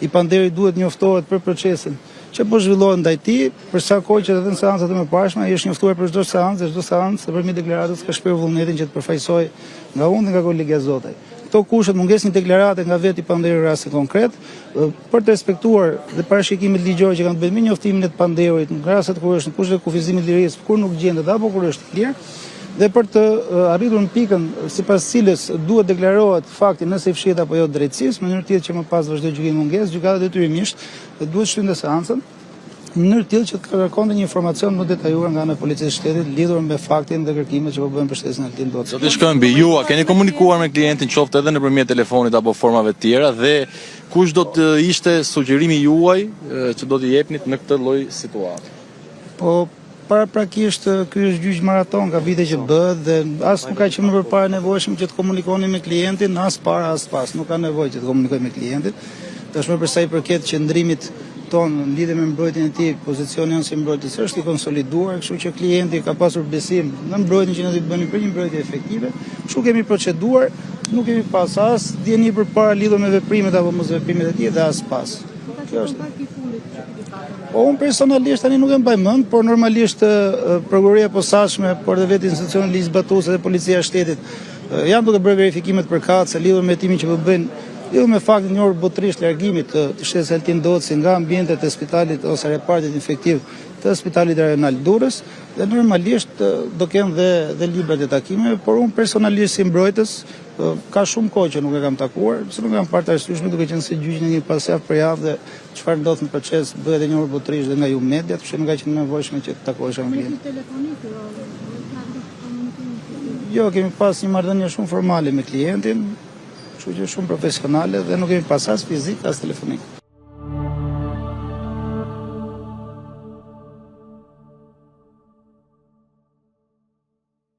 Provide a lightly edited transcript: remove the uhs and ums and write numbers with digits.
i Panderit duhet njoftohet për procesin që po zhvillohet ndaj tij, për sa kohë që edhe në seancat e mëparshme ai është njoftuar për çdo seancë përmjet deklaratës ka shprehur vullnetin që të përfaqësoj nga unë dhe nga kolegja Zotaj. Këto kushet mungesë një deklarate nga veti Panderi në rast konkret, për të respektuar dhe parashikimet ligjore që kanë të bëjnë me njoftimin e të Panderit, në rastet kur është në kushtet e kufizimit lirisë, kur nuk gjendet apo kur është i lirë, dhe për të arritur në pikën sipas cilës duhet deklarohet fakti nëse i fshihet apo jo drejtësisë, në mënyrë tillë që më pas vazhdoj gjykimi mungesë, gjykata detyrimisht duhet shtyndë seancën në mënyrë tillë që të kërkonte një informacion më detajuar nga ana e policisë së shtetit lidhur me faktin dhe kërkimet që po bëhen për shtesën e Altin Docës. Do të shkojmë mbi ju, a keni komunikuar me klientin qoftë edhe nëpërmjet telefonit apo formave të tjera dhe kush do të ishte sugjerimi juaj që do t'i jepnit në këtë lloj situate? Po paraprakisht ky është gjyq maraton, ka vite që bëhet dhe as nuk ka qenë më përpara nevojshëm që të komunikoni me klientin, as para as pas, nuk ka nevojë që të komunikoj me klientin. Tashmë për sa i përket qëndrimit ton në lidhje me mbrojtjen e tij, pozicioni jonë si mbrojtës është i konsoliduar, kështu që klienti ka pasur besim në mbrojtjen që ne do të bënim për një mbrojtje efektive. Kështu kemi proceduar, nuk kemi pas as dieni përpara lidhur me veprimet apo mos veprimet e tij dhe as pas. Kjo është. Po unë personalisht tani nuk e mbaj mend, por normalisht prokuroria e posaçme, por edhe vetë institucioni ligj zbatues dhe policia e shtetit janë duke bërë verifikimet përkatëse lidhur me hetimin që po bëjnë lidhur me faktin njohur botërisht largimit të shtesës Altin Doci nga ambientet e spitalit ose repartit infektiv të spitalit rajonal Durrës dhe normalisht do kenë dhe librat e takimeve, por unë personalisht si mbrojtës ka shumë kohë që nuk e kam takuar, se nuk kam parë të arsyeshme duke qenë se gjyqi në një pasjavë për javë dhe çfarë ndodh në proces bëhet e njohur botërisht dhe nga ju mediat, kështu nuk ka qenë nevojshme që të takohesha me klient. Jo, kemi pas një marrëdhënie shumë formale me klientin, kështu që shumë profesionale dhe nuk kemi pas as fizik as telefonik.